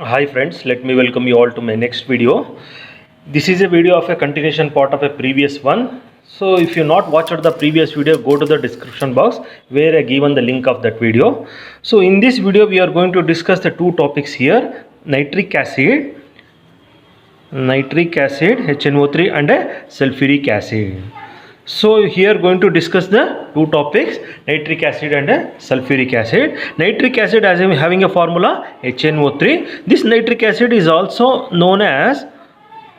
Hi friends, let me welcome you all to my next video. This is a video of a continuation part of a previous one. So if you not watched the previous video, go to the description box where I given the link of that video. So in this video we are going to discuss the two topics here, nitric acid HNO3 and sulfuric acid. So here going to discuss the two topics, nitric acid and sulfuric acid. Nitric acid as having a formula HNO3. This nitric acid is also known as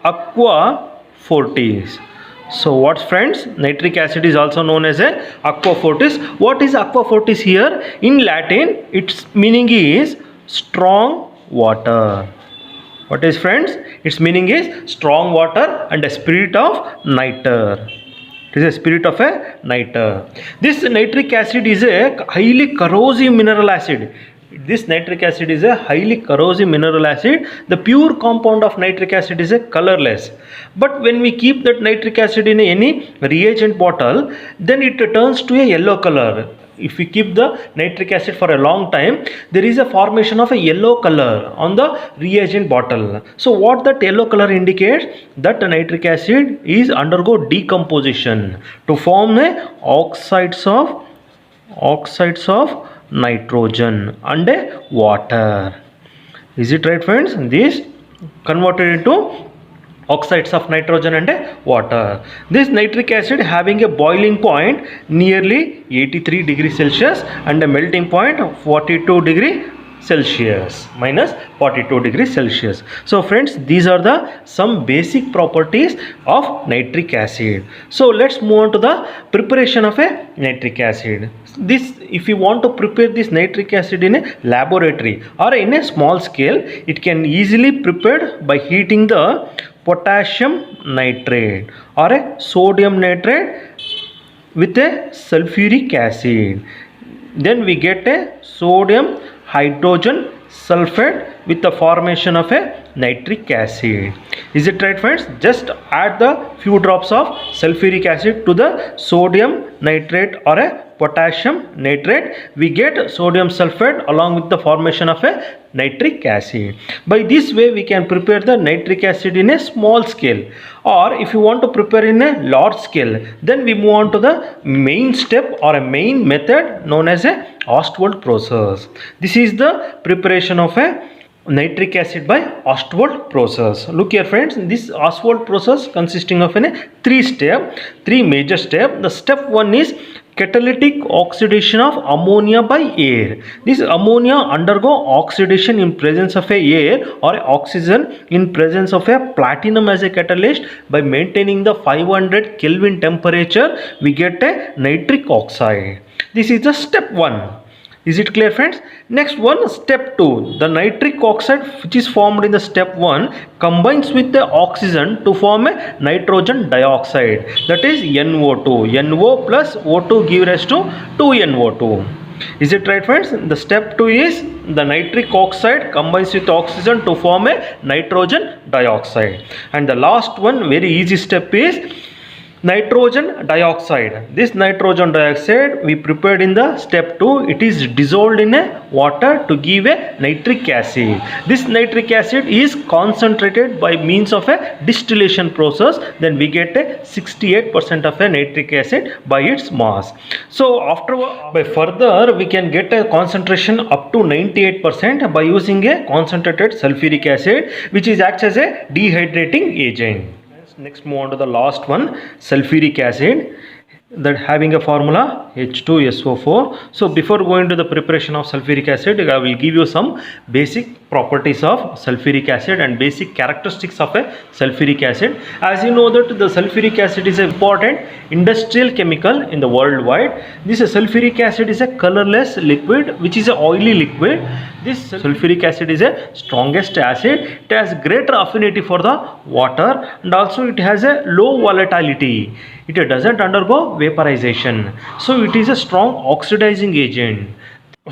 aqua fortis. So what friends, nitric acid is also known as a aqua fortis. What is aqua fortis here? In Latin its meaning is strong water. What is friends? Its meaning is strong water and a spirit of nitre. It is a spirit of a nitre. This nitric acid is a highly corrosive mineral acid. This nitric acid is a highly corrosive mineral acid. The pure compound of nitric acid is a colorless. But when we keep that nitric acid in any reagent bottle, then it turns to a yellow color. If we keep the nitric acid for a long time, there is a formation of a yellow color on the reagent bottle. So what that yellow color indicates? That nitric acid is undergo decomposition to form a oxides of nitrogen and a water. Is it right friends? This converted into oxides of nitrogen and water. This nitric acid having a boiling point nearly 83 degrees Celsius and a melting point of 42 degrees Celsius minus 42 degrees Celsius. So friends, these are the some basic properties of nitric acid. So let's move on to the preparation of a nitric acid. This, if you want to prepare this nitric acid in a laboratory or in a small scale, it can easily prepared by heating the potassium nitrate or a sodium nitrate with a sulfuric acid. Then we get a sodium hydrogen sulfate with the formation of a nitric acid. Is it right friends? Just add the few drops of sulfuric acid to the sodium nitrate or a potassium nitrate. We get sodium sulfate along with the formation of a nitric acid. By this way we can prepare the nitric acid in a small scale, or if you want to prepare in a large scale, then we move on to the main step or a main method known as a Ostwald process. This is the preparation of a nitric acid by Ostwald process. Look here friends, this Ostwald process consisting of three major steps. The step one is catalytic oxidation of ammonia by air. This ammonia undergo oxidation in presence of a air or oxygen in presence of a platinum as a catalyst. By maintaining the 500 Kelvin temperature, we get a nitric oxide. This is the step one. Is it clear friends? Next one, step 2. The nitric oxide which is formed in the step 1 combines with the oxygen to form a nitrogen dioxide, that is NO2. NO plus O2 give rise to 2NO2. Is it right friends? The step 2 is the nitric oxide combines with oxygen to form a nitrogen dioxide. And the last one, very easy step, is nitrogen dioxide. This nitrogen dioxide we prepared in the step 2. It is dissolved in a water to give a nitric acid. This nitric acid is concentrated by means of a distillation process. Then we get a 68% of a nitric acid by its mass. So by further we can get a concentration up to 98% by using a concentrated sulfuric acid, which is acts as a dehydrating agent. Next move on to the last one, sulfuric acid, that having a formula H2SO4. So before going to the preparation of sulfuric acid, I will give you some basic properties of sulfuric acid and basic characteristics of a sulfuric acid. As you know that the sulfuric acid is an important industrial chemical in the worldwide. This sulfuric acid is a colorless liquid which is an oily liquid. This sulfuric acid is a strongest acid. It has greater affinity for the water and also it has a low volatility. It doesn't undergo vaporization. So it is a strong oxidizing agent.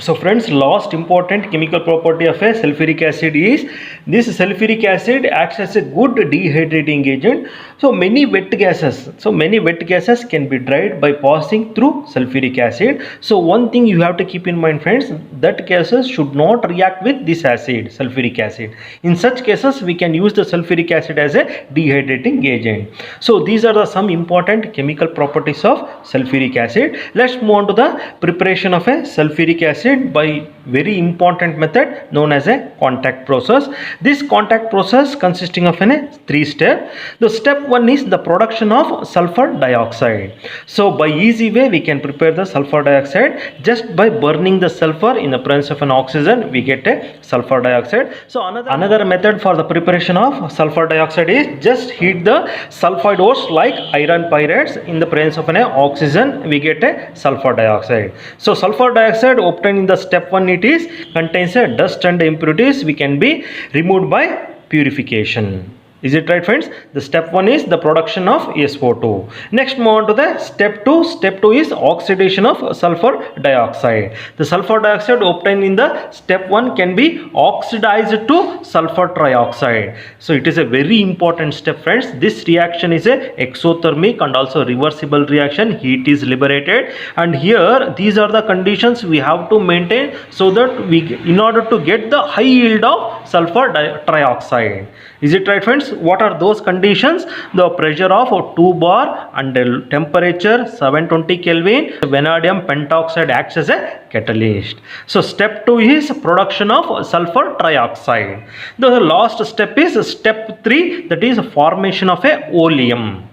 So friends, last important chemical property of a sulfuric acid is this sulfuric acid acts as a good dehydrating agent. So many wet gases can be dried by passing through sulfuric acid. So one thing you have to keep in mind, friends, that gases should not react with this acid, sulfuric acid. In such cases, we can use the sulfuric acid as a dehydrating agent. So these are the some important chemical properties of sulfuric acid. Let's move on to the preparation of a sulfuric acid by very important method known as a contact process. This contact process consisting of a 3-step. The step 1 is the production of sulfur dioxide. So by easy way we can prepare the sulfur dioxide just by burning the sulfur in the presence of an oxygen. We get a sulfur dioxide. So another method for the preparation of sulfur dioxide is just heat the sulfide ores like iron pyrites in the presence of an oxygen. We get a sulfur dioxide. So sulfur dioxide obtained in the step 1, it is contains a dust and impurities we can be removed by purification. Is it right, friends? The step 1 is the production of SO2. Next, move on to the step 2. Step 2 is oxidation of sulfur dioxide. The sulfur dioxide obtained in the step 1 can be oxidized to sulfur trioxide. So it is a very important step, friends. This reaction is a exothermic and also reversible reaction. Heat is liberated, and here these are the conditions we have to maintain so that we, in order to get the high yield of sulfur trioxide. Is it right, friends? What are those conditions? The pressure of 2 bar and the temperature 720 Kelvin. Vanadium pentoxide acts as a catalyst. So step 2 is production of sulfur trioxide. The last step is step 3, that is formation of a oleum.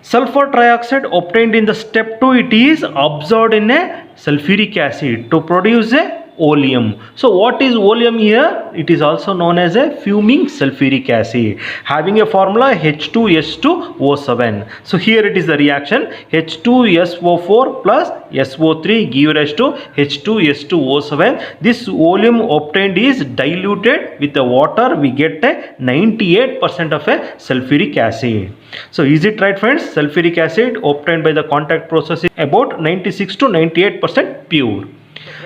Sulfur trioxide obtained in the step 2, it is absorbed in a sulfuric acid to produce a oleum. So what is oleum here? It is also known as a fuming sulfuric acid, having a formula H2S2O7. So here it is the reaction H2SO4 plus SO3 give rise to H2S2O7. This oleum obtained is diluted with the water. We get a 98% of a sulfuric acid. So is it right, friends? Sulfuric acid obtained by the contact process is about 96 to 98% pure.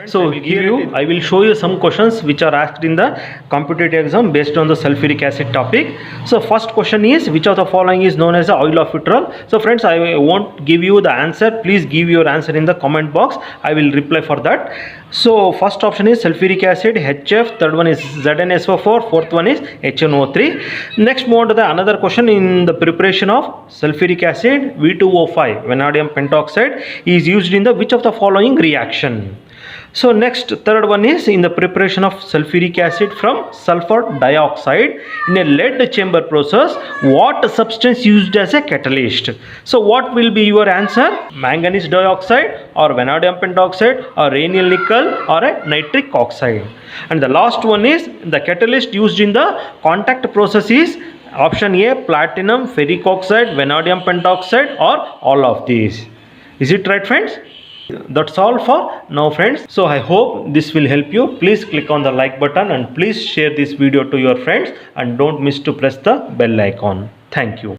So here I will show you some questions which are asked in the competitive exam based on the sulfuric acid topic. So first question is, which of the following is known as the oil of vitriol? So friends, I won't give you the answer. Please give your answer in the comment box. I will reply for that. So first option is sulfuric acid, HF. Third one is ZnSO4. Fourth one is HNO3. Next, move on to the another question. In the preparation of sulfuric acid, V2O5, vanadium pentoxide, is used in the which of the following reaction? So next, third one is in the preparation of sulfuric acid from sulfur dioxide in a lead chamber process, what substance used as a catalyst? So what will be your answer? Manganese dioxide or vanadium pentoxide or rhenial nickel or a nitric oxide? And the last one is the catalyst used in the contact process is option A, platinum, ferric oxide, vanadium pentoxide, or all of these. Is it right, friends? That's all for now, friends. So I hope this will help you. Please click on the like button and please share this video to your friends, and don't miss to press the bell icon. Thank you.